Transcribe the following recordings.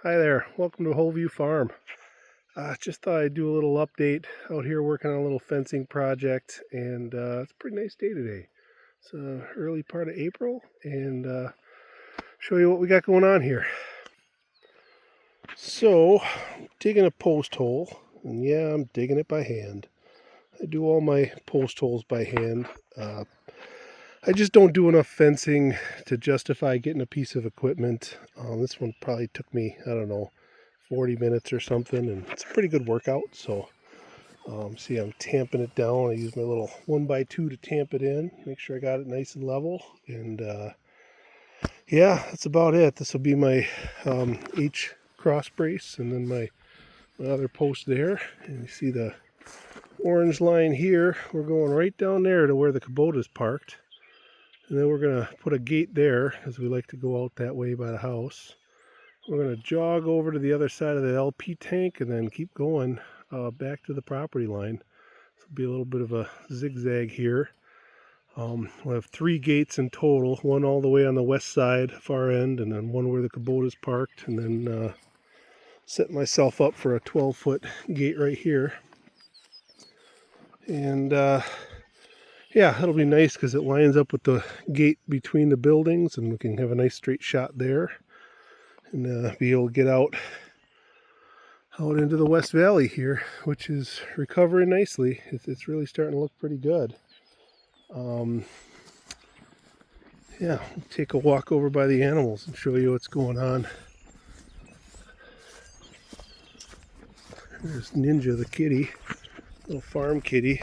Hi there, welcome to Whole View Farm. Just thought I'd do a little update out here working on a little fencing project, and it's a pretty nice day today. It's early part of April, and show you what we got going on here. So, digging a post hole, and yeah, I'm digging it by hand. I do all my post holes by hand. I just don't do enough fencing to justify getting a piece of equipment. This one probably took me, I don't know, 40 minutes or something, and it's a pretty good workout. So see, I'm tamping it down. I use my little 1x2 to tamp it in, make sure I got it nice and level, and yeah, that's about it. This will be my H cross brace, and then my other post there, and you see the orange line here. We're going right down there to where the Kubota's parked, and then we're going to put a gate there, as we like to go out that way by the house. We're going to jog over to the other side of the LP tank and then keep going back to the property line. This will be a little bit of a zigzag here. We'll have 3 gates in total, one all the way on the west side, far end, and then one where the Kubota's parked, and then set myself up for a 12-foot gate right here. And yeah, it'll be nice because it lines up with the gate between the buildings, and we can have a nice straight shot there. And be able to get out into the West Valley here, which is recovering nicely. It's really starting to look pretty good. Yeah, take a walk over by the animals and show you what's going on. There's Ninja the kitty, little farm kitty.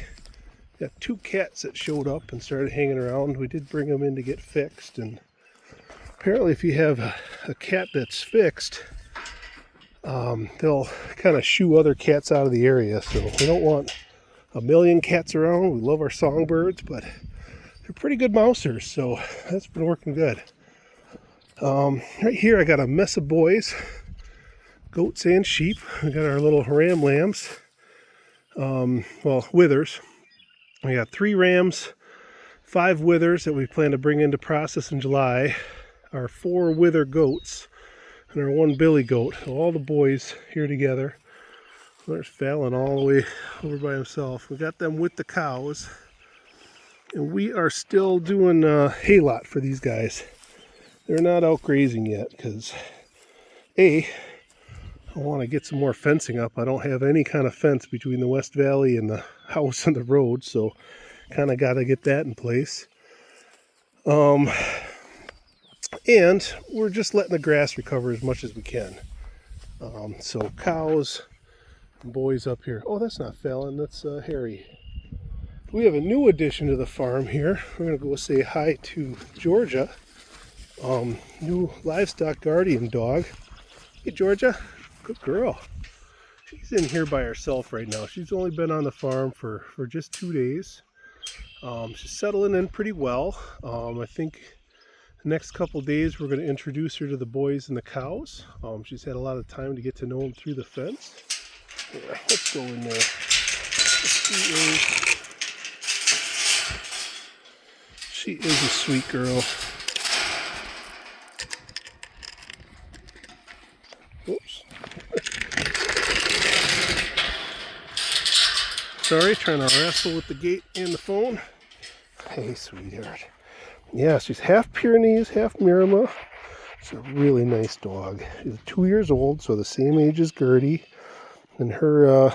Got 2 cats that showed up and started hanging around. We did bring them in to get fixed, and apparently if you have a cat that's fixed, they'll kind of shoo other cats out of the area. So we don't want a million cats around. We love our songbirds, but they're pretty good mousers, so that's been working good. Right here I got a mess of boys, goats and sheep. We got our little ram lambs, well, withers. We got 3 rams, 5 withers that we plan to bring into process in July, our 4 wither goats, and our 1 billy goat. So all the boys here together. There's Fallon all the way over by himself. We got them with the cows, and we are still doing hay lot for these guys. They're not out grazing yet because I want to get some more fencing up. I don't have any kind of fence between the West Valley and the house and the road, so kind of got to get that in place. And we're just letting the grass recover as much as we can. So cows, boys up here. Oh, that's not Fallon, that's Harry. We have a new addition to the farm here. We're going to go say hi to Georgia, new Livestock Guardian Dog. Hey, Georgia. Good girl. She's in here by herself right now. She's only been on the farm for just 2 days. She's settling in pretty well. I think the next couple days we're going to introduce her to the boys and the cows. She's had a lot of time to get to know them through the fence. Here, let's go in there. She is a sweet girl. Oops. Sorry, trying to wrestle with the gate and the phone. Hey, sweetheart. Yeah, she's half Pyrenees, half Miramah. She's a really nice dog. She's 2 years old, so the same age as Gertie. And her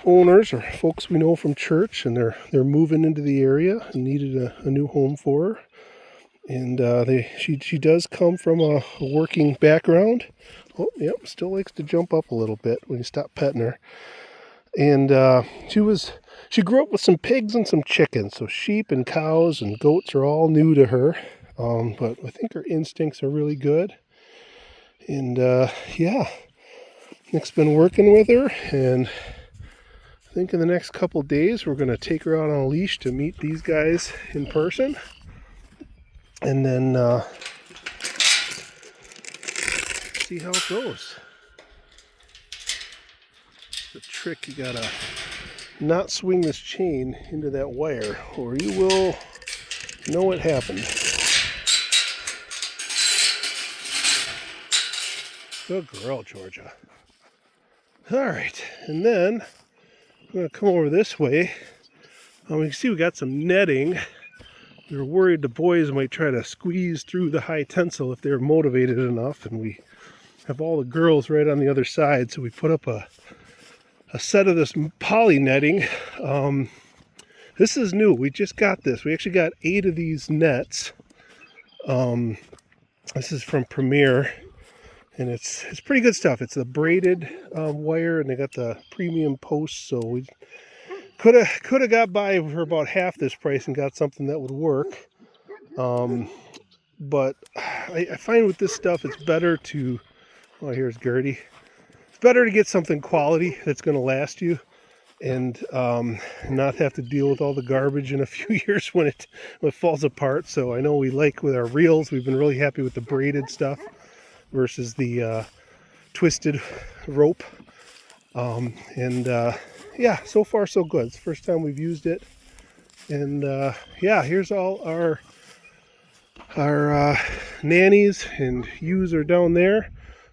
owners are folks we know from church, and they're moving into the area and needed a new home for her. And she does come from a working background. Oh, yep, still likes to jump up a little bit when you stop petting her. And she grew up with some pigs and some chickens, so sheep and cows and goats are all new to her. But I think her instincts are really good. And yeah, Nick's been working with her, and I think in the next couple days we're going to take her out on a leash to meet these guys in person. And then see how it goes. The trick, you gotta not swing this chain into that wire, or you will know what happened. Good girl, Georgia. All right, and then I'm going to come over this way. You can see we got some netting. We were worried the boys might try to squeeze through the high tensile if they're motivated enough, and we have all the girls right on the other side, so we put up a set of this poly netting. This is new. We just got this. We actually got 8 of these nets. This is from Premier, and it's pretty good stuff. It's the braided wire, and they got the premium posts, so we could have got by for about half this price and got something that would work. But I find with this stuff, it's better to, oh, here's Gertie. It's better to get something quality that's going to last you, and not have to deal with all the garbage in a few years when it falls apart. So I know we like with our reels, we've been really happy with the braided stuff versus the twisted rope. Yeah, so far so good. It's the first time we've used it. And yeah, here's all our nannies and ewes are down there.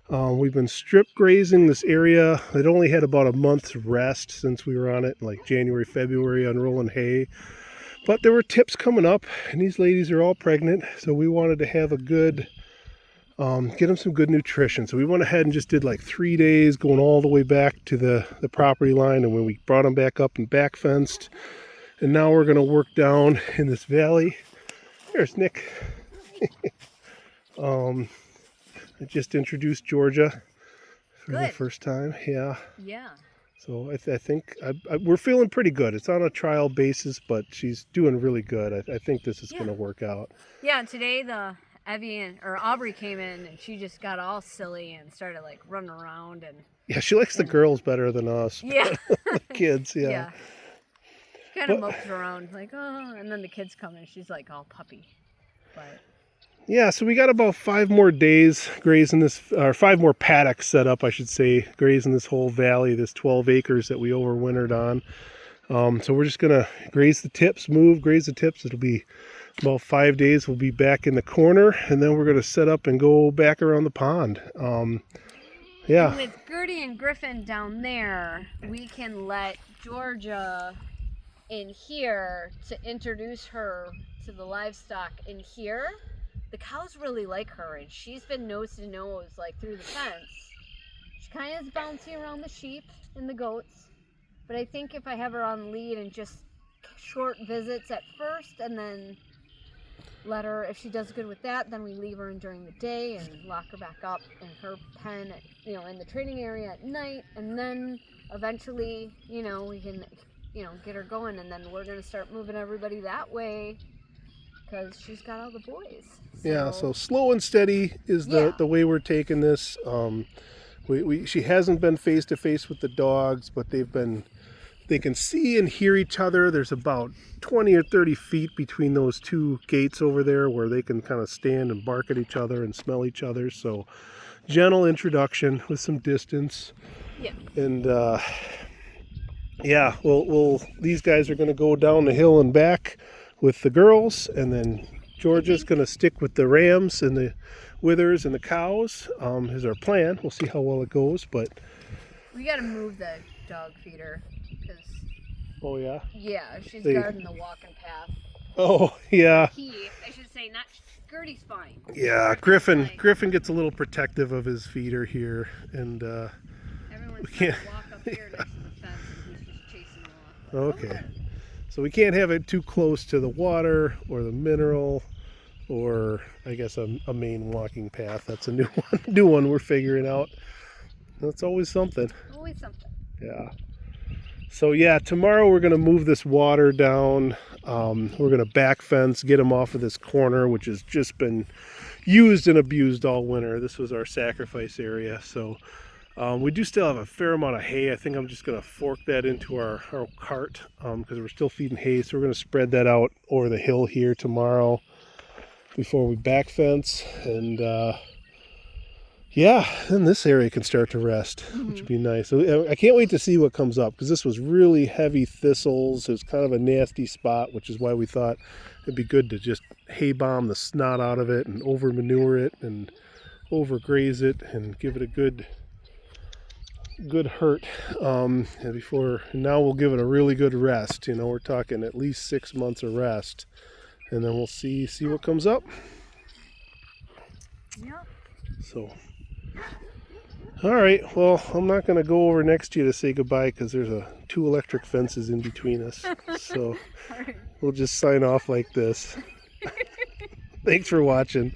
We've been strip grazing this area. It only had about a month's rest since we were on it, like January, February, unrolling hay. But there were tips coming up, and these ladies are all pregnant, so we wanted to have a good, get them some good nutrition. So we went ahead and just did like 3 days, going all the way back to the property line, and when we brought them back up and back fenced. And now we're going to work down in this valley. There's Nick. I just introduced Georgia for the first time. Yeah. Yeah. So I think we're feeling pretty good. It's on a trial basis, but she's doing really good. I think this is going to work out. Yeah. And today Aubrey came in and she just got all silly and started like running around and. Yeah, she likes the girls better than us. Yeah. The kids. Yeah. Yeah. She kind of mopes around like, oh, and then the kids come and she's like all puppy, but. Yeah, so we got about 5 more days grazing this, or 5 more paddocks set up, I should say, grazing this whole valley, this 12 acres that we overwintered on. So we're just going to graze the tips, graze the tips. It'll be about 5 days. We'll be back in the corner, and then we're going to set up and go back around the pond. Yeah. And with Gertie and Griffin down there, we can let Georgia in here to introduce her to the livestock in here. The cows really like her, and she's been nose to nose, like through the fence. She kind of is bouncy around the sheep and the goats, but I think if I have her on lead and just short visits at first, and then let her, if she does good with that, then we leave her in during the day and lock her back up in her pen, in the training area at night, and then eventually, we can, get her going, and then we're gonna start moving everybody that way. Because she's got all the boys. So. Yeah, so slow and steady is the way we're taking this. She hasn't been face to face with the dogs, but they can see and hear each other. There's about 20 or 30 feet between those 2 gates over there where they can kind of stand and bark at each other and smell each other. So gentle introduction with some distance. Yeah. And yeah, these guys are going to go down the hill and back with the girls, and then Georgia's going to stick with the rams and the withers and the cows, is our plan. We'll see how well it goes, but we got to move the dog feeder because oh yeah, she's guarding the walking path. Oh yeah, I should say, not Gertie's fine. Yeah, Griffin gets a little protective of his feeder here, and everyone's trying to walk up here next to the fence, and he's just chasing them off. Okay. So we can't have it too close to the water or the mineral, or I guess a main walking path. That's a new one we're figuring out. That's always something. Always something. Yeah. So yeah, tomorrow we're going to move this water down. We're going to back fence, get them off of this corner, which has just been used and abused all winter. This was our sacrifice area. So we do still have a fair amount of hay. I think I'm just going to fork that into our cart because we're still feeding hay. So we're going to spread that out over the hill here tomorrow before we back fence. And yeah, then this area can start to rest, which would be nice. So I can't wait to see what comes up because this was really heavy thistles. It was kind of a nasty spot, which is why we thought it'd be good to just hay bomb the snot out of it and over manure it and overgraze it and give it a good hurt. And now we'll give it a really good rest. You know, we're talking at least 6 months of rest, and then we'll see what comes up. Yep. So, all right. Well, I'm not going to go over next to you to say goodbye because there's 2 electric fences in between us. So All right. we'll just sign off like this. Thanks for watching.